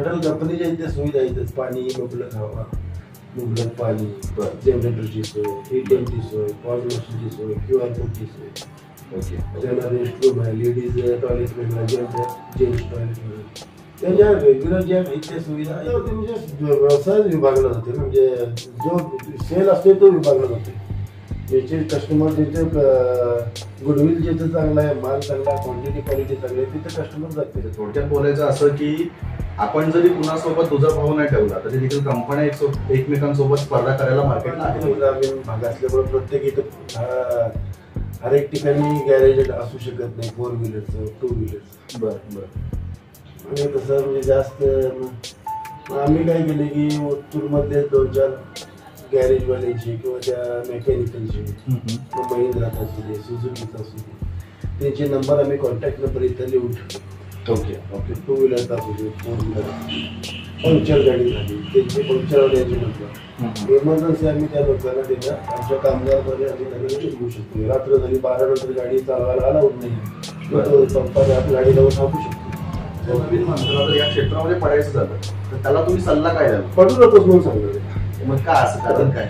Total कंपनीच्या इथे सुविधा आहेत. पाणी, मुबलक हवा, मुबलक पाणी, जनरेटरची सोय, ATMची सोय, पॉज मशीनची सोय, QR कोडची सोय. ओके. त्यांना रेस्टरूम आहे, लेडीज टॉयलेट वेगळा, जेंट्स टॉयलेट वेगळं. त्या ज्या रेग्युलर ज्या इथे सुविधा आहेत म्हणजे व्यवसाय विभागला जाते. म्हणजे जो सेल असतो तो विभागला जातो. ज्याचे कस्टमर ज्याचे गुडविल ज्याचं चांगलं आहे, माल चांगला, क्वालिटी चांगली आहे, तिथे कस्टमर जाते. थोडक्यात बोलायचं असं की आपण जरी कुणासोबत तुझा भाव नाही ठेवला तरी देखील कंपन्या एकमेकांसोबत स्पर्धा करायला मार्केटला आहे. ग्रामीण भाग असल्यामुळे प्रत्येक इथं हर एक ठिकाणी गॅरेज असू शकत नाही, 4 व्हीलरचं, 2 व्हीलरचं. बरं. आणि तसं म्हणजे जास्त आम्ही काय केले की ओतूरमधले 2-4 गॅरेजवाल्यांची किंवा त्या मेकॅनिकलची, महिंद्राचा असू दे, सुझुकीचा असू दे, त्यांचे नंबर आम्ही कॉन्टॅक्ट नंबर इथं लिहून ठेवतो. ओके. 2 व्हीलरचा असू दे, 4 व्हीलर, पंक्चर गाडी झाली त्यांचे पंक्चरवाल्यांचे नंबर. इमर्जन्सी आम्ही त्या लोकांना देणार. आमच्या कामगारमध्ये आम्ही त्यांना घेऊ शकतो. रात्र झाली 12 नंतर गाडी चालवायला अलाउड नाही, पंपाने आपली गाडी लावून थांबू शकतो. नवीन माणसाला या क्षेत्रामध्ये पडायचं झालं तर त्याला तुम्ही सल्ला काय द्याल? पडू नकोस म्हणून सांगणार. मग का असं कारण काय?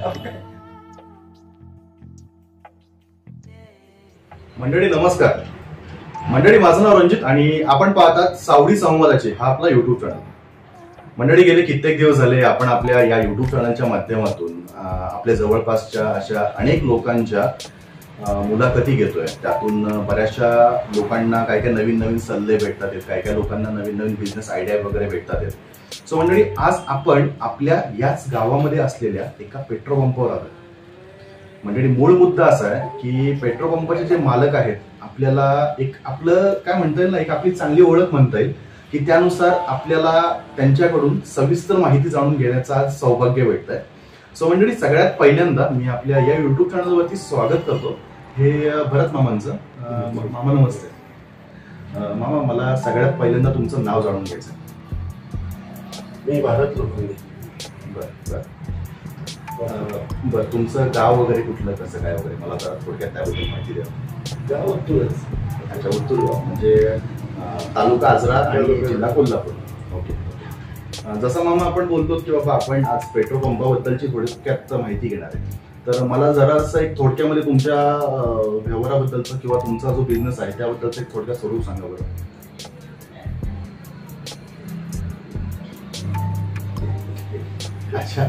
मंडळी नमस्कार. मंडळी माझं नाव रणजित आणि आपण पाहतात सावडी संवादाचे हा आपला युट्यूब चॅनल. मंडळी गेले कित्येक दिवस झाले आपण आपल्या या युट्यूब चॅनलच्या माध्यमातून आपल्या जवळपासच्या अशा अनेक लोकांच्या मुलाखती घेतोय. त्यातून बऱ्याचशा लोकांना काय काय नवीन सल्ले भेटतात आहेत, काय काय लोकांना नवीन बिझनेस आयडिया वगैरे भेटतात आहेत. सो मंडळी आज आपण आपल्या याच गावामध्ये असलेल्या एका पेट्रोल पंपावर आलो. मंडळी मूळ मुद्दा असा आहे की पेट्रोल पंपाचे जे मालक आहेत आपल्याला एक आपलं काय म्हणता येईल ना, एक आपली चांगली ओळख म्हणता येईल की त्यानुसार आपल्याला त्यांच्याकडून सविस्तर माहिती जाणून घेण्याचं आज सौभाग्य भेटतंय. सो मंडळी सगळ्यात पहिल्यांदा मी आपल्या या युट्यूब चॅनलवरती स्वागत करतो हे भरत मामांचं. मामा नमस्ते. मामा मला सगळ्यात पहिल्यांदा तुमचं नाव जाणून घ्यायचं. मी भारत लोखंडे. बरं तुमचं गाव वगैरे कुठलं, कसं काय वगैरे मला आता थोडक्यात त्याबद्दल माहिती द्या. गाव उत्तूरच. अच्छा, उत्तूर गाव म्हणजे तालुका आजरा आणि जिल्हा कोल्हापूर. ओके. जसं मामा आपण बोलतो की बाबा आपण आज पेट्रोल पंपाबद्दलची थोडक्यात माहिती घेणार आहे, तर मला जरा असं एक थोडक्यामध्ये तुमच्या व्यवहाराबद्दलचं किंवा तुमचा जो बिझनेस आहे त्याबद्दलचं एक थोडक्यात स्वरूप सांगा बरं. अच्छा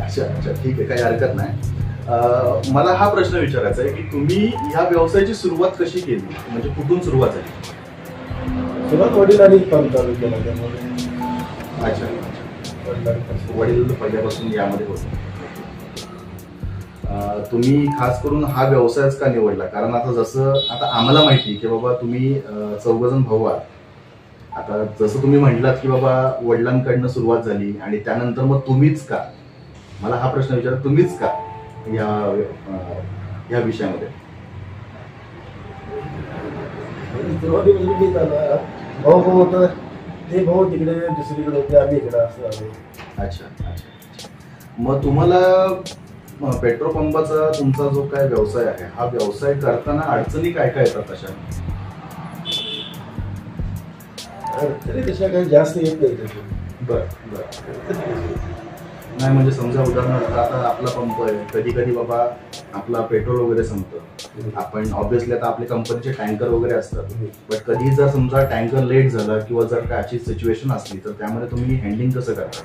ठीक आहे, काही हरकत नाही. मला हा प्रश्न विचारायचा आहे की तुम्ही ह्या व्यवसायाची सुरुवात कशी केली, म्हणजे कुठून सुरुवात झाली? सुरुवात वडिलांनी काम चालू केलं त्यामुळे. अच्छा, वडील पहिल्यापासून यामध्ये होते. तुम्ही खास करून हा व्यवसायच का निवडला? कारण आता आम्हाला माहिती की बाबा तुम्ही 4 जण भाऊ आहात. आता जसं तुम्ही म्हटलात की बाबा वडिलांकडनं सुरुवात झाली आणि त्यानंतर मग तुम्हीच का, मला हा प्रश्न विचारा, तुम्हीच का या विषयामध्ये? भाऊ होतं ते, भाऊ तिकडे दुसरीकडे होते, आम्ही इकडे असं आलो. अच्छा. मग तुम्हाला पेट्रोल पंपाचा तुमचा जो काय व्यवसाय आहे हा व्यवसाय करताना अडचणी काय काय येतात तशा? तरी तशा काही जास्त येत नाही. बरं. नाही म्हणजे समजा उदाहरणार्थ आता आपला पंप आहे, कधी बाबा आपला पेट्रोल वगैरे संपतं, आपण ऑब्व्हियसली आता आपल्या कंपनीचे टँकर वगैरे असतात, बट कधी जर समजा टँकर लेट झाला किंवा जर काय अशी सिच्युएशन असली तर त्यामध्ये तुम्ही हँडलिंग कसं करता?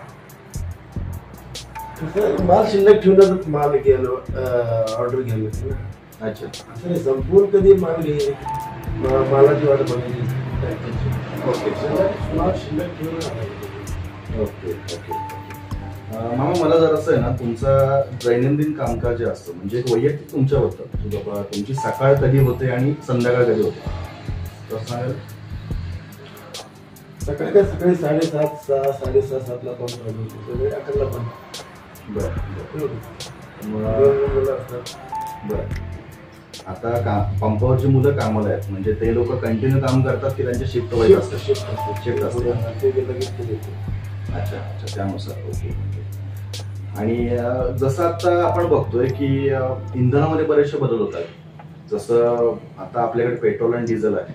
माल शिल्लक ठेवूनच माल घ्यायला, ऑर्डर घ्यायला. अच्छा, असं संपूर्ण कधी माल घे मालाची वाट बघायची. माल शिल्लक ठेवून. ओके. मामा मला जर असं आहे ना, तुमचा दैनंदिन कामकाज जे असतं म्हणजे एक वैयक्तिक तुमच्याबद्दल की बाबा तुमची सकाळ कधी होते आणि संध्याकाळ कधी होते तर सांगाल? सकाळी 7:30, 6:30ला पंप चालू, 11ला पंप. बरं. आता पंपावरची मुलं कामाला आहेत म्हणजे ते लोक कंटिन्यू काम करतात की त्यांच्या शिफ्ट वाईज असतात? शिफ्ट असते. अच्छा, त्यानुसार. ओके. आणि जसं आता आपण बघतोय की इंधनामध्ये बरेचसे बदल होतात. जसं आता आपल्याकडे पेट्रोल आणि डिझेल आहे,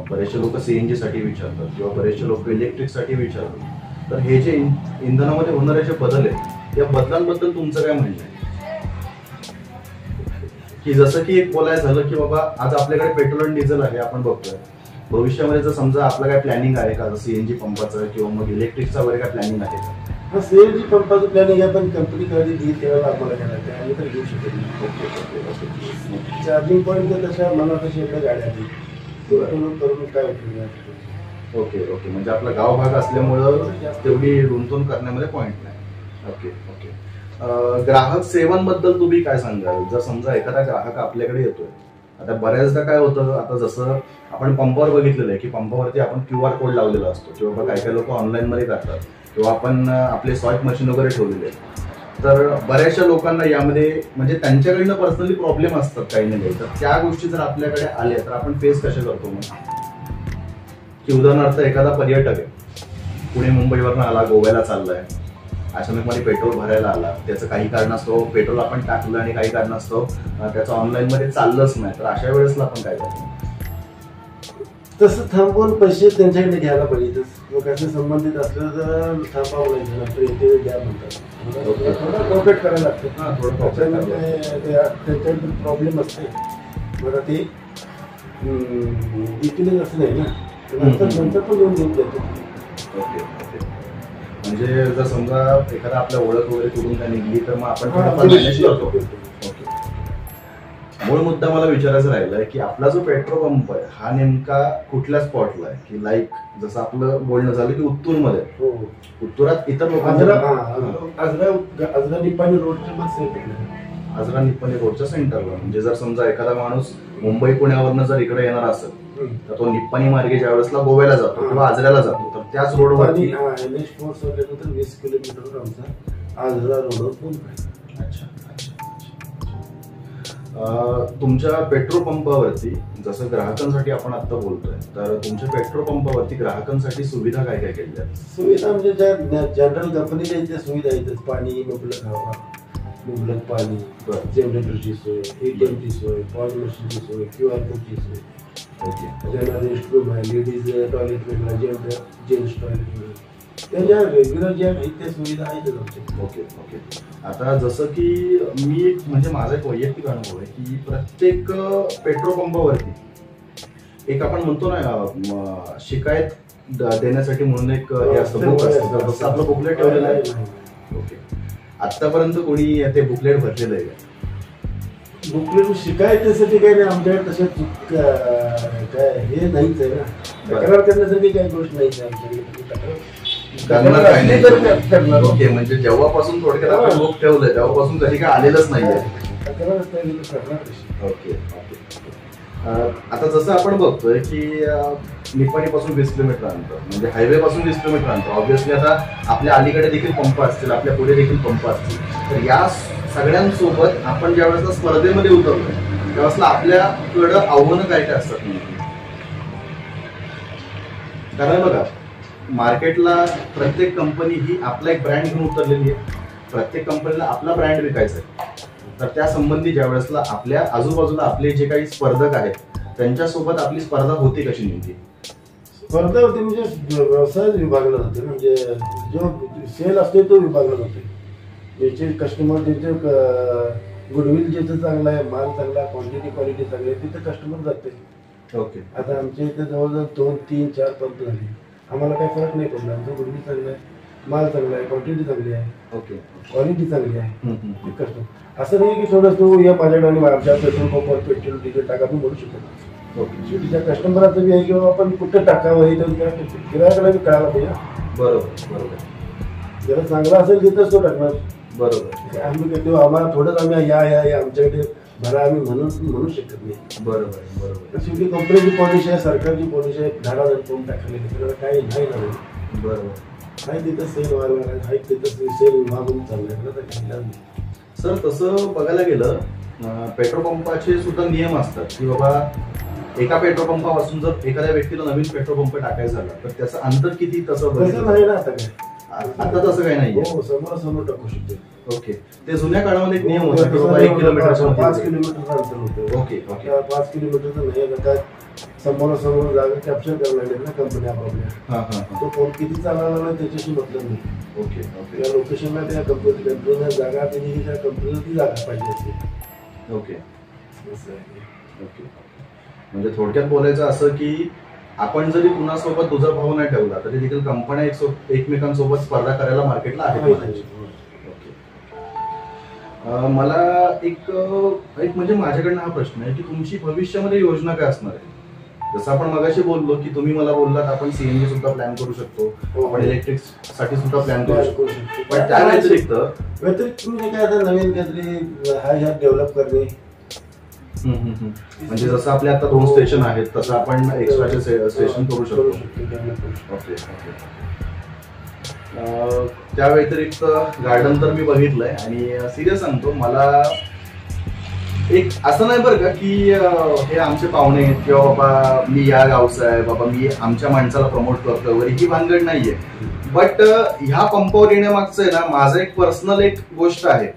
बरेचसे लोक CNG साठी विचारतात किंवा बरेचसे लोक इलेक्ट्रिक साठी विचारतात. तर हे जे इंधनामध्ये होणारे जे बदल आहेत या बदलांबद्दल तुमचं काय म्हणणं आहे? की जसं की एक बोलायचं झालं की बाबा आज आपल्याकडे पेट्रोल आणि डिझेल आहे, आपण बघतोय भविष्यामध्ये जर समजा आपलं काय प्लॅनिंग आहे का सीएनजी पंपाचं किंवा मग इलेक्ट्रिकचा वगैरे काय प्लॅनिंग आहे का? हा सीएनजी पंपाचं प्लॅनिंग आहे, पण कंपनी कधी देईल तेव्हा आम्हाला करायचं आहे, आम्ही तर घेऊ शकत नाही. चार्जिंग पॉईंट तर तशा मला तशी एकदा गाड्या आहेत करून काय उपयोग. ओके म्हणजे आपला गाव भाग असल्यामुळं तेवढी गुंतवणूक करण्यामध्ये पॉईंट नाही. ओके ग्राहक सेवांबद्दल तुम्ही काय सांगाल? जर समजा एखादा ग्राहक आपल्याकडे येतोय, आता बऱ्याचदा काय होतं, आता जसं आपण पंपावर बघितलेलं आहे की पंपावरती आपण QR कोड लावलेला असतो किंवा काही लोक ऑनलाईन मध्ये करतात किंवा आपण आपले स्वाईप मशीन वगैरे ठेवलेले आहेत. तर बऱ्याचशा लोकांना यामध्ये म्हणजे त्यांच्याकडनं पर्सनली प्रॉब्लेम असतात काही ना काही, तर त्या गोष्टी जर आपल्याकडे आल्या तर आपण फेस कशा करतो? मग की उदाहरणार्थ एखादा पर्यटक आहे, पुणे मुंबईवरनं आला, गोव्याला चाललाय, अचानकमध्ये पेट्रोल भरायला आला, त्याचं काही कारणास्तव पेट्रोल आपण टाकलं आणि काही कारणास्तव त्याचं ऑनलाईन मध्ये चाललंच नाही, तर अशा वेळेसला आपण काय करतो? तसं थांबवून पैसे त्यांच्याकडे घ्यायला पाहिजे. लोकांशी संबंधित असलं तर थांबावं लागेल, नंतर येते द्या म्हणतात. थोडं कॉपरेट करायला लागतं, त्यांच्याकडे प्रॉब्लेम असते मला ते इथूनच असं नाही ना, नंतर पण येऊन देऊन देतो. म्हणजे जर समजा एखादा आपल्या ओळख वगैरे करून काय निघली तर मग आपण मॅनेज करतो. मूळ मुद्दा मला विचारायचा राहिलाय की आपला जो पेट्रोल पंप आहे हा नेमका कुठल्या स्पॉटला आहे? की लाईक जसं आपलं बोलणं झालं की उत्तूरमध्ये, उत्तुरात इतर लोकांना आजरा निपाणी रोडच्या आजरा निपाणी रोडच्या सेंटरला, म्हणजे जर समजा एखादा माणूस मुंबई पुण्यावरनं जर इकडे येणार असेल तर तो निप्पाणी मार्गे ज्या वेळेसला गोव्याला जातो किंवा आजऱ्याला जातो तर त्याच रोडवरती NH4 सोडल्यानंतर 20 किलोमीटरवर आमचा आजरा रोडवर पंप आहे. अच्छा. तुमच्या पेट्रोल पंपावरती जसं ग्राहकांसाठी आपण आता बोलतोय, तर तुमच्या पेट्रोल पंपावरती ग्राहकांसाठी सुविधा काय काय केल्या? सुविधा म्हणजे ज्या जनरल कंपनीच्या इथल्या सुविधा आहेत, पाणी, मुबलक हवा, मुबलक पाणी, जनरेटरची सोय, ATMची सोय, पॉज मशीनची सोय, QR कोडची सोय, त्याच्याला रेस्टरूम आहे, लेडीज टॉयलेट वेगळा, जेंट्स टॉयलेट वेगळं, त्याच्या रेग्युलर ज्या आहेत त्या सुविधा आहेतच आमच्या. ओके आता जसं की मी म्हणजे माझा एक वैयक्तिक अनुभव आहे की प्रत्येक पेट्रोल पंपावरती एक आपण म्हणतो ना शिकायत देण्यासाठी म्हणून एक हे असतं, बुक असतं, तसं आपलं बुकलेट ठेवलेलं आहे. ओके, आतापर्यंत कोणी ते बुकलेट भरलेलं आहे का? बुकलेट शिकायच्यासाठी काही नाही आमच्याकडे, तसं काय हे नाहीच आहे ना, तक्रार करण्यासाठी काही गोष्ट नाहीच आहे आमच्याकडे. ओके, म्हणजे जेव्हापासून थोडक्यात आपण बुक ठेवलंय तेव्हापासून कधी काय आलेलंच नाहीये. ओके. आता जसं आपण बघतोय की निपाणी पासून 20 किलोमीटर अंतर, म्हणजे हायवे पासून 20 किलोमीटर अंतर, ऑब्व्हियसली आता आपल्या अलीकडे देखील पंप असतील, आपल्या पुढे देखील पंप असतील, तर या सगळ्यांसोबत आपण ज्या वेळेस स्पर्धेमध्ये उतरतोय त्यावेळेस आपल्याकडं आव्हानं काय काय असतात? कारण बघा, मार्केटला प्रत्येक कंपनी ही आपला एक ब्रँड घेऊन उतरलेली आहे, प्रत्येक कंपनीला आपला ब्रँड विकायचा आहे. तर त्या संबंधी ज्या वेळेसला आपल्या आजूबाजूला आपले जे काही स्पर्धक आहेत त्यांच्यासोबत आपली स्पर्धा होती कशी नेमकी? स्पर्धा होती म्हणजे व्यवसाय विभागला जातो, म्हणजे जो सेल असतो तो विभागला जातो. ज्याचे कस्टमर, ज्याचे गुडविल जिथं चांगला आहे, माल चांगला, क्वालिटी चांगली आहे, तिथे कस्टमर जाते. ओके. आता आमच्या इथे जवळजवळ 2, 3, 4 पंप झाले, आम्हाला काही फरक नाही पडला. आमचं गुडविल चांगलं आहे, माल चांगला आहे, क्वांटिटी चांगली आहे, ओके, क्वालिटी चांगली आहे. कस्टमर असं नाही की थोडं तू या माझ्याकडे आमच्या पेट्रोल पंपवर पेट्रोल डिझेल टाका मी बोलू शकतो. शेवटीच्या कस्टमरचं बी आहे की बाबा आपण कुठं टाकावं हे तर गिरायकाला बी कळायला पाहिजे. बरोबर. जरा चांगला असेल तिथंच तो टाकणार. बरोबर. आम्ही तेव्हा आम्हाला थोडंच आम्ही या आमच्याकडे भरा आम्ही म्हणू शकत नाही. बरोबर. शेवटी कंपनीची पॉलिसी आहे, सरकारची पॉलिसी आहे, 10,000 पंप टाकलेले, त्याला काही नाही लागलं. बरोबर. काही तिथं सेल व्हायला आहे, तिथं सेल विभागून चाललंय. सर, तसं बघायला गेलं पेट्रोल पंपाचे सुद्धा नियम असतात की बाबा एका पेट्रोल पंपापासून जर एखाद्या व्यक्तीला नवीन पेट्रोल पंप टाकायचा झाला तर त्याचं अंतर किती? तसं नाही ना आता काय, आता तसं काही नाही. हो, समोर टाकू शकतो. ओके. ते जुन्या काळामध्ये एक नियम होता की बाबा 1 किलोमीटरच्या 5 किलोमीटरचं अंतर होतं. Okay okay. त्या 5 किलोमीटरचं नाही आता काय समोरासमोर जागा कॅप्चर करायला लागले ना कंपनी आपापल्या. हां हां हां. तो फोन किती चालला लागला त्याच्याशी मतलब नाही. ओके ओके त्या लोकेशनला त्या कंपनीला जागा दिली की त्या कंपनीला ती जागा पाहिजे असते. ओके असं आहे. ओके. म्हणजे थोडक्यात बोलायचं असं की आपण जरी कुणासोबत तुझा भाव नाही ठेवला तरी देखील कंपन्या एकमेकांसोबत स्पर्धा करायला मार्केटला आहेत म्हणायची. मला एक म्हणजे माझ्याकडनं हा प्रश्न आहे की तुमची भविष्यामध्ये योजना काय असणार आहे? जसं आपण मगाशी बोललो की तुम्ही मला बोललात आपण सीएनजी सुद्धा प्लॅन करू शकतो, आपण इलेक्ट्रिक साठी सुद्धा प्लॅन करू शकतो, पण त्या व्यतिरिक्त तुम्ही काय आता नवीन काहीतरी ह्या डेव्हलप करणे. म्हणजे जसं आपले आता 2 स्टेशन आहेत तसं आपण एक्स्ट्राचे स्टेशन करू शकतो. Okay okay. त्या व्यतिरिक्त गार्डन तर मी बघितलंय आणि सिरियस सांगतो मला एक असं नाही बरं का की हे आमचे पाहुणे आहेत किंवा बाबा मी या गावचा आहे, बाबा मी आमच्या माणसाला प्रमोट करतो वगैरे, ही भानगड नाहीये. बट ह्या पंपावर येण्यामागचं आहे ना माझं एक पर्सनल एक गोष्ट आहे.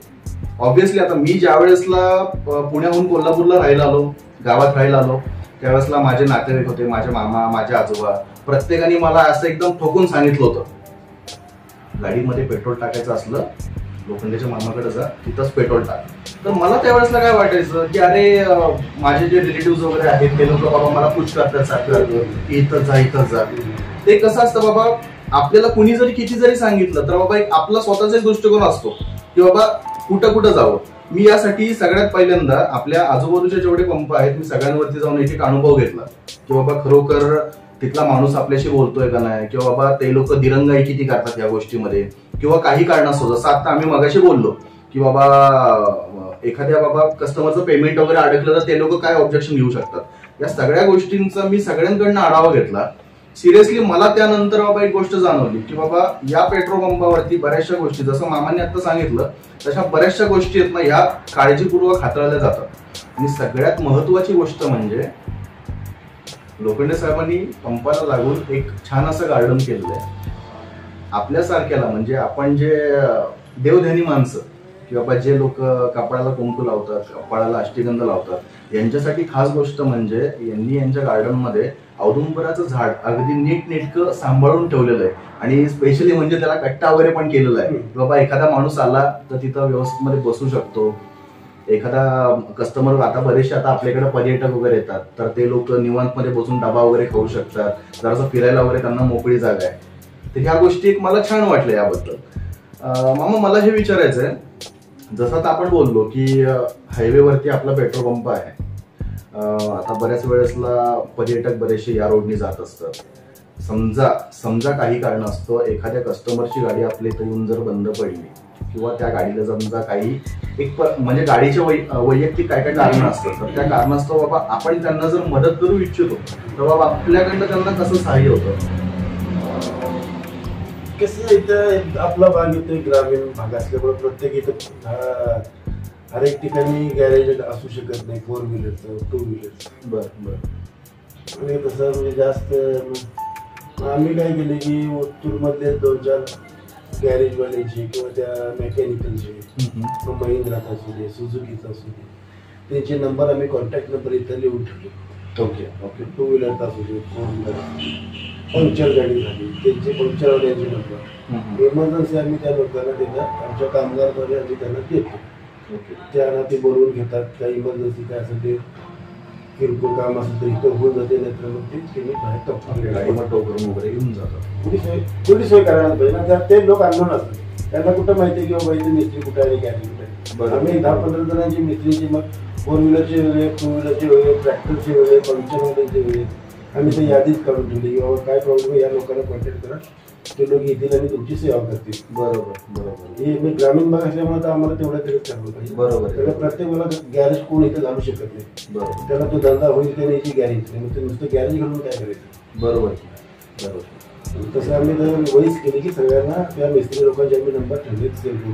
ऑब्व्हियसली आता मी ज्या वेळेसला पुण्याहून कोल्हापूरला राहायला आलो, गावात राहायला आलो, त्यावेळेसला माझे नातेवाईक होते, माझे मामा, माझे आजोबा, प्रत्येकाने मला असं एकदम ठोकून सांगितलं होतं गाडीमध्ये पेट्रोल टाकायचं असलं लोखंडेच्या मामाकडे जा, तिथंच पेट्रोल टाक. तर मला त्यावेळेसला काय वाटायचं की अरे माझे जे रिलेटिव्ह वगैरे आहेत ते लोक बाबा मला पुश करतात सारखं की इथंच जा इथंच जा. ते कसं असतं बाबा आपल्याला कुणी जरी किती जरी सांगितलं तर बाबा एक आपला स्वतःचा एक दृष्टिकोन असतो की बाबा कुठं कुठं जावं. मी यासाठी सगळ्यात पहिल्यांदा आपल्या आजूबाजूचे जेवढे पंप आहेत मी सगळ्यांवरती जाऊन एक एक अनुभव घेतला की बाबा खरोखर तिथला माणूस आपल्याशी बोलतोय का नाही, किंवा बाबा ते लोक दिरंगाई किती करतात या गोष्टीमध्ये, किंवा काही कारणास्तव जसं आता आम्ही मगाशी बोललो की बाबा एखाद्या बाबा कस्टमरचं पेमेंट वगैरे अडकलं तर ते लोक काय ऑब्जेक्शन घेऊ शकतात. या सगळ्या गोष्टींचा मी सगळ्यांकडनं आढावा घेतला. सिरियसली मला त्यानंतर बाबा एक गोष्ट जाणवली की बाबा या पेट्रोल पंपावरती बऱ्याचशा गोष्टी जसं मामांनी आता सांगितलं तशा बऱ्याचशा गोष्टी आहेत ना या काळजीपूर्वक हाताळल्या जातात. आणि सगळ्यात महत्वाची गोष्ट म्हणजे लोखंडे साहेबांनी पंपाला लागून एक छान असं गार्डन केलेलं आहे. आपल्यासारख्याला म्हणजे आपण जे देवध्यानी माणसं किंवा जे लोक कपाळाला कुंकू लावतात, कपाळाला अष्टगंध लावतात, यांच्यासाठी खास गोष्ट म्हणजे यांनी यांच्या गार्डन मध्ये औदुंबराचं झाड अगदी नीटनेटकं सांभाळून ठेवलेलं आहे. आणि स्पेशली म्हणजे त्याला कट्टा वगैरे पण केलेला आहे. बाबा एखादा माणूस आला तर तिथं व्यवस्थित मध्ये बसू शकतो. एखादा कस्टमर आता बरेचसे आता आपल्याकडे पर्यटक वगैरे येतात तर ते लोक निवांत मध्ये बसून डबा वगैरे खाऊ शकतात, जरासं फिरायला वगैरे त्यांना मोकळी जागा आहे. तर ह्या गोष्टी एक मला छान वाटल्या याबद्दल. मामा मला हे विचारायचं आहे, जसं आता आपण बोललो की हायवेवरती आपला पेट्रोल पंप आहे, आता बऱ्याच वेळेसला पर्यटक बरेचसे या रोडनी जात असतात. समजा काही कारण असतं एखाद्या कस्टमरची गाडी आपल्या इथं येऊन जर बंद पडली किंवा त्या गाडीला समजा काही एक म्हणजे गाडीच्या वैयक्तिक काय काय कारण असतं तर त्या कारणास्तव बाबा आपण त्यांना जर मदत करू इच्छितो तर बाबा आपल्याकडनं त्यांना कसं सहाय्य होतं? कसं इथं आपला भाग येतोय ग्रामीण भाग असल्यामुळे प्रत्येक इथं हर एक ठिकाणी गॅरेज असू शकत नाही, 4 व्हीलरचं 2 व्हीलरचं. बरं आणि तसं म्हणजे जास्त आम्ही काय केले की ओतूरमधले 2-4 गॅरेजवाल्याची किंवा त्या मेकॅनिकलचे महिंद्राचा असू दे, सुझुकीचा असू दे, त्यांचे नंबर आम्ही कॉन्टॅक्ट नंबर इथं लिहून ठेवले. Okay okay. 2 व्हीलरचा असू दे, 4 व्हीलर, पंक्चर गाडी झाली त्यांचे पंक्चरवाल्यांचे नंबर, इमर्जन्सी आम्ही त्या लोकांना देतात, आमच्या कामगारद्वारे आम्ही त्यांना देतो. त्यांना ते बोलवून घेतात, काही इमर्जन्सी काय असेल ते किरकोळ काम असेल तर इथं होऊन जाते, नाहीतर मग ते बाहेर टप्पा गाडीवर टो करून वगैरे घेऊन जातात. थोडी सोय करायला पाहिजे ना, जर ते लोक अननोन असतात त्यांना कुठं माहिती आहे की बाबा इथे मिस्त्री कुठे आहे, गॅरेज कुठे आहे. आम्ही 10-15 जणांची मिस्त्रीची मग 4 व्हीलरचे वेगळे, 2 व्हीलरचे वेगळे, ट्रॅक्टरचे वेगळे, पंक्चरवाल्यांचे वेगळे आम्ही ते यादीच काढून ठेवली की बाबा काय प्रॉब्लेम या लोकांना कॉन्टॅक्ट करा, ते लोक येतील आणि तुमची सेवा करतील. बरोबर बरोबर. हे मी ग्रामीण भाग असल्यामुळे तर आम्हाला तेवढं तरीच करावं पाहिजे. बरोबर. त्याला प्रत्येक वेळेला गॅरेज कोण इथं घालू शकत नाही. बरोबर. त्याला तो धंदा होईल त्याने याची गॅरेज नुसतं गॅरेज घालून काय करायचं. बरोबर बरोबर. तसं आम्ही तर वहीच केली की सगळ्यांना त्या मिस्त्री लोकांचे आम्ही नंबर ठेवले सेव्ह करून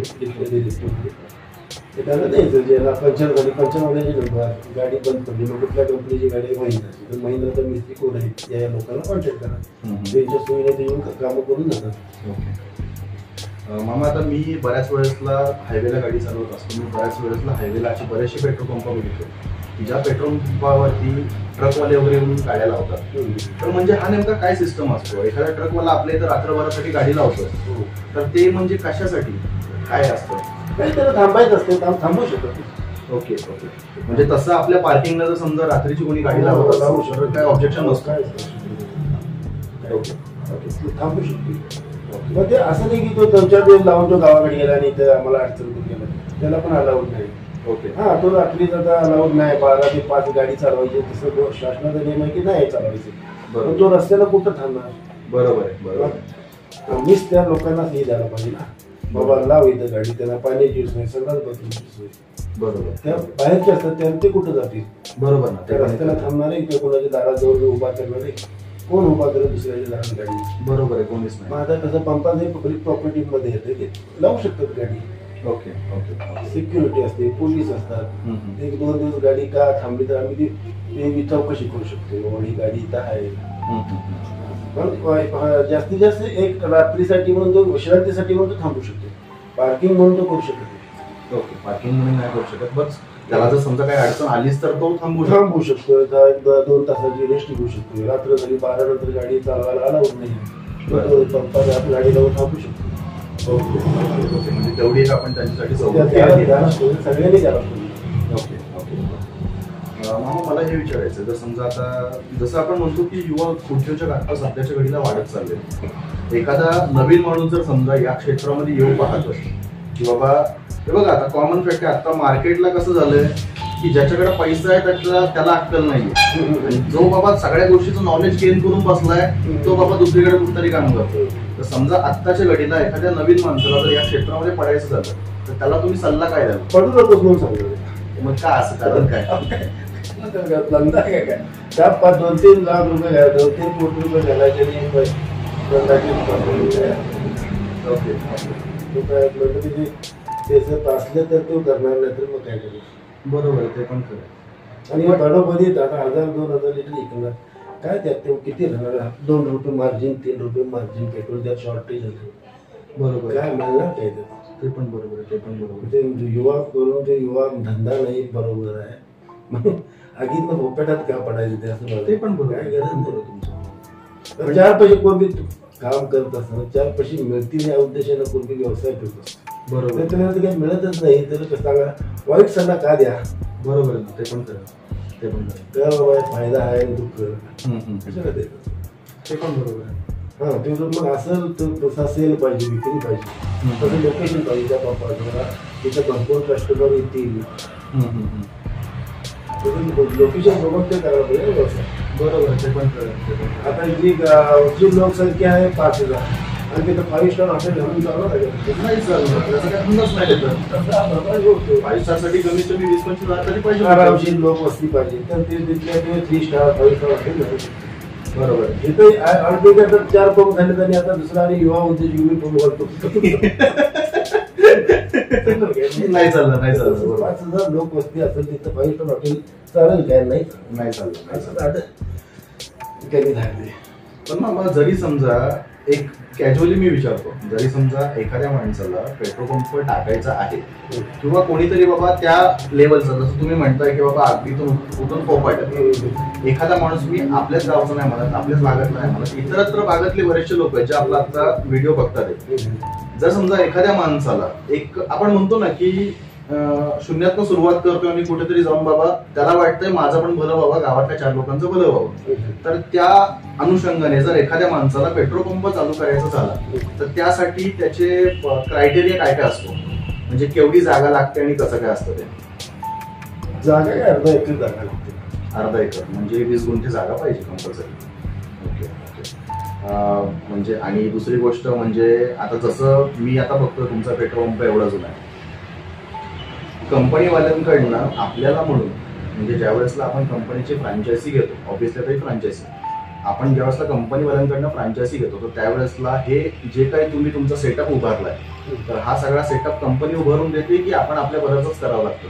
लिस्टमध्ये ते त्यांना द्यायचं. ज्याला पंक्चर झाली पंक्चरवाल्याचे नंबर, गाडी बंद पडली मग कुठल्या कंपनीची गाडी आहे महिंद्राची तर महिंद्राचा मिस्त्री कोण आहे या लोकांना कॉन्टॅक्ट करा, त्यांच्या सोयीने ते येऊन कामं करून जातात. मामा आता मी बऱ्याच वेळेसला हायवेला गाडी चालवत असतो. मी बऱ्याच वेळेसला हायवेला असे बरेचसे पेट्रोल पंप बघितले की ज्या पेट्रोल पंपावरती ट्रकवाले वगैरे येऊन गाड्या लावतात. तर म्हणजे हा नेमका काय सिस्टम असतो? एखादा ट्रकवाला आपल्या इथं रात्रभरासाठी गाडी लावतो, तर ते म्हणजे कशासाठी काय असतं? काही त्याला थांबायचं असते, थांबू शकत. Okay okay. म्हणजे तसं आपल्या पार्किंगला जर समजा रात्रीची कोणी गाडी लावत असेल तर काय ऑब्जेक्शन नसतं? ओके ओके, थांबू शकतो. मग ते असं नाही की तो 2-4 दिवस लावून तो गावाकडे गेला आणि तर आम्हाला अडचण गेला, त्याला पण अलाउड नाही. ओके. हा, तो रात्रीच आता अलाउड नाही, 12 ते 5 गाडी चालवायची, तसं शासनाचा नियम आहे की नाही चालवायचे. पण तो रस्त्याला कुठं थांबणार? बरोबर आहे, बरोबर. आम्हीच त्या लोकांनाच हे द्यायला पाहिजे ना, बाबा लाव इथं गाडी, त्यांना पाण्याची सोय, संडास बाथरूमची सोय. बरोबर. त्या बाहेरचे असतात त्या ते कुठं जातील? बरोबर ना. त्या रस्त्याला थांबणार आहे किंवा कोणाच्या दाराजवळ उभा करणार आहे? कोण उभा करत दुसऱ्याच्या दारात गाडी? बरोबर आहे, कोणीच नाही. मग आता कसं पंपाचे पब्लिक प्रॉपर्टी मध्ये येते, ते लावू शकतात गाडी. Okay okay. सिक्युरिटी असते, पोलीस असतात. 1-2 दिवस गाडी का थांबली तर आम्ही ती चौकशी करू शकतो, ही गाडी इथं आहे. पण जास्तीत जास्त एक रात्रीसाठी म्हणून तो, विश्रांतीसाठी म्हणून तो थांबू शकतो. पार्किंग म्हणून तो करू शकतो. ओके, पार्किंग म्हणून नाही करू शकत. बस त्याला जर समजा काही अडचण आलीच तर तो थांबू शकतो. 2 तासाची रेस्ट घेऊ शकतो. रात्र झाली 12 नंतर गाडी चालवायला अलाउड नाही, पंपाला गाडी लावून थांबू शकतो. म्हणजे तेवढी एक आपण त्यांच्यासाठी सगळ्यांनी द्यायला. Okay okay. मामा मला हे विचारायचं, जर समजा आता जसं आपण म्हणतो की युवा पुढच्या आता सध्याच्या घडीला वाढत चालले, एखादा नवीन माणूस जर समजा या क्षेत्रामध्ये येऊ पाहतो की बाबा हे बघा आता कॉमन फॅक्ट आहे, आता मार्केटला कसं झालंय की ज्याच्याकडे पैसा आहे त्याला अक्कल नाहीये, आणि जो बाबा सगळ्या गोष्टीचं नॉलेज गेन करून बसलाय तो बाबा दुसरीकडे कुठतरी काम करतो. तर समजा आत्ताच्या घडीला एखाद्या नवीन माणसाला जर या क्षेत्रामध्ये पडायचं झालं तर त्याला तुम्ही सल्ला काय द्याल? पडू नकोस म्हणून सांगितलं. मग काय असं कारण काय? धंदा काय काय त्या 2-3 लाख रुपये घ्या, 2-3 कोटी रुपये घालायचे असलं तर तो करणार नाही तर मग काय करू? बरोबर, ते पण खरं. आणि बरोबरी आता 1000-2000 लिटर विकणार काय त्यात ते किती राहणार? 2 रुपये मार्जिन, 3 रुपये मार्जिन, पेट्रोल त्यात शॉर्टेज होतं. बरोबर, काय मिळणार काय त्यात? ते पण बरोबर, ते पण बरोबर. ते युवा करून ते युवा धंदा नाही, बरोबर आहे. आगीत भोपेटात का पडायचं ते? असं ते पण बरोबर, काय गरज बरोबर तुमचं. 4 पैसे कोण काम करत असताना 4 पैसे मिळतील या उद्देशाने कोणती व्यवसाय करत असतो. बरोबर, त्याला काही मिळतच नाही तर सांगा वाईट सल्ला का द्या? बरोबर, ते पण खरं, ते पण खरं. त्या बाबा फायदा आहे दुःख कशाला द्यायचं? ते पण बरोबर आहे. हा, ते मग असेल तर तसा सेल पाहिजे, विक्री पाहिजे, तसं लोकेशन पाहिजे त्या पंपाला, तिथं भरपूर कस्टमर येतील. लोकेशन बघून ते करायला पाहिजे व्यवसाय. बरोबर, ते पण खरं. आता जी लोकसंख्या आहे 5000 आणि तिथं 5 स्टार हॉटेल घेऊन चालणार आहे नाही चालणार, त्याचा काय धंदाच नाही. 5 स्टारसाठी कमीत कमी 20-25 हजार तरी पाहिजे, आरामशीर लोक वस्ती पाहिजे. तर ते तिथल्या 3 स्टार 5 स्टार हॉटेल घेऊ. बरोबर. इथे ऑलरेडी आता 4 पंप झाले आणि आता दुसरा आणि युवा उद्देश युवी पंप घालतो. नाही चालणार, नाही चालणार. 5000 लोक वस्ती असेल तिथं 5 स्टार हॉटेल चालेल काय? नाही नाही चालणार. कधी झाले. पण मग मला जरी समजा एक कॅज्युअली मी विचारतो, जरी समजा एखाद्या माणसाला पेट्रोल पंप टाकायचा आहे किंवा कोणीतरी बाबा त्या लेवलचा, जसं तुम्ही म्हणताय की बाबा अगदीतून उठून पोपाट एखादा माणूस, मी आपल्याच गावचा नाही म्हणत, आपल्याच भागातला नाही म्हणत, इतरत्र भागातले बरेचसे लोक आहेत जे आपला आता व्हिडिओ बघतात. जर समजा एखाद्या माणसाला एक आपण म्हणतो ना की शून्यातनं सुरुवात करतोय आणि कुठेतरी जाऊन बाबा त्याला वाटतंय माझं पण भलं व्हावं, गावातल्या 4 लोकांचं भलं व्हावं, तर त्या अनुषंगाने जर एखाद्या माणसाला पेट्रोल पंप चालू करायचा झाला तर त्यासाठी त्याचे क्रायटेरिया काय काय असतो? म्हणजे केवढी जागा लागते आणि कसं काय असतं ते? जागा काय अर्धा एकर जागा लागते. अर्धा एकर म्हणजे 20 गुंठे जागा पाहिजे कंपल्सरी. Okay okay. म्हणजे आणि दुसरी गोष्ट म्हणजे आता जसं मी आता बघतोय तुमचा पेट्रोल पंप एवढा जुना आहे, कंपनीवाल्यांकडनं आपल्याला म्हणून म्हणजे ज्या वेळेसला आपण कंपनीची फ्रँचायझी घेतो, ऑब्व्हियसली तरी फ्रँचायझी आपण ज्या वेळेसला कंपनीवाल्यांकडनं फ्रँचायझी घेतो तर त्यावेळेसला हे जे काही तुम्ही तुमचा सेटअप उभारलाय तर हा सगळा सेटअप कंपनी उभारून देते की आपण आपल्या बरोबरच करावं लागतं?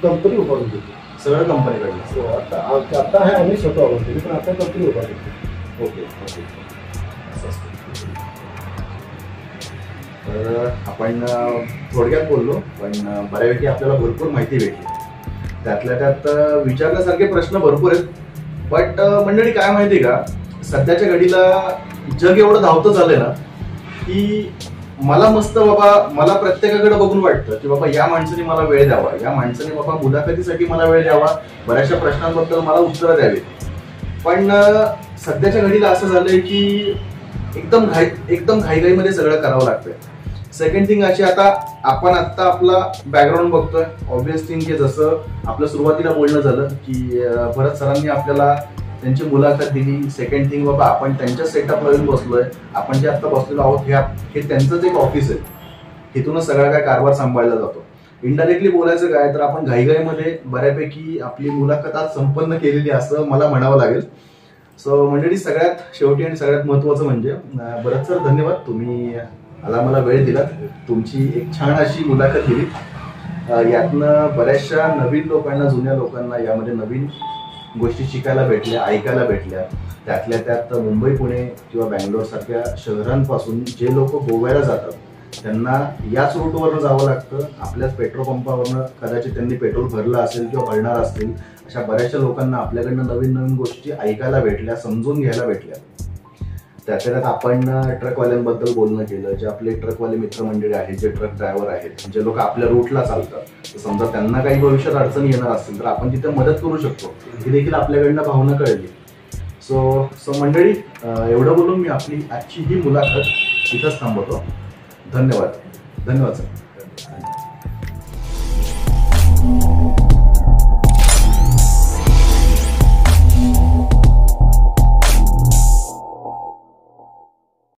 कंपनी उभारून देते सगळं कंपनीकडनं. आता आहे आम्ही स्वतः उभारतो पण आता कंपनी उभारतो. Okay okay. तर आपण थोडक्यात बोललो, पण बऱ्यापैकी आपल्याला भरपूर माहिती भेटली. त्यातल्या त्यात विचारण्यासारखे प्रश्न भरपूर आहेत. बट मंडळी काय माहिती का, सध्याच्या घडीला जग एवढं धावतं झालंय ना की मला मस्त बाबा, मला प्रत्येकाकडे बघून वाटतं की बाबा या माणसाने मला वेळ द्यावा, या माणसाने बाबा मुलाखतीसाठी मला वेळ द्यावा, बऱ्याचशा प्रश्नांबद्दल मला उत्तरं द्यावी. पण सध्याच्या घडीला असं झालंय की एकदम घाईघाईमध्ये सगळं करावं लागतंय. सेकंड थिंग अशी, आपण आपला बॅकग्राऊंड बघतोय. ऑब्व्हियस थिंग की जसं आपलं सुरुवातीला बोलणं झालं की भरत सरांनी आपल्याला त्यांची मुलाखत दिली. सेकंड थिंग बाबा, आपण त्यांच्या सेटअपला येऊन बसलोय. आपण जे आता बसलेलो आहोत हे त्यांचंच एक ऑफिस आहे. इथूनच सगळा काय कारभार सांभाळला जातो. इनडायरेक्टली बोलायचं काय तर आपण घाईघाईमध्ये बऱ्यापैकी आपली मुलाखत आज संपन्न केलेली असं मला म्हणावं लागेल. सो मंडळी, सगळ्यात शेवटी आणि सगळ्यात महत्वाचं म्हणजे भरत सर, धन्यवाद. तुम्ही मला वेळ दिलात, तुमची एक छान अशी मुलाखत दिली. यातनं बऱ्याचशा नवीन लोकांना, जुन्या लोकांना यामध्ये नवीन गोष्टी शिकायला भेटल्या, ऐकायला भेटल्या. त्यातल्या त्यात मुंबई, पुणे किंवा बँगलोर सारख्या शहरांपासून जे लोक गोव्याला जातात त्यांना याच रूटवरनं जावं लागतं. आपल्याच पेट्रोल पंपावरनं कदाचित त्यांनी पेट्रोल भरलं असेल किंवा भरणार असतील. अशा बऱ्याचशा लोकांना आपल्याकडनं नवीन नवीन गोष्टी ऐकायला भेटल्या, समजून घ्यायला भेटल्या. त्यातल्या त्यात आपण ट्रकवाल्यांबद्दल बोलणं केलं. जे आपले ट्रकवाले मित्रमंडळी आहेत, जे ट्रक ड्रायव्हर आहेत, जे लोक आपल्या रूटला चालतात, समजा त्यांना काही भविष्यात अडचणी येणार असतील तर आपण तिथे मदत करू शकतो, ही देखील आपल्याकडनं भावना कळली. सो मंडळी, एवढं बोलून मी आपली आजची ही मुलाखत इथंच थांबवतो. धन्यवाद सर.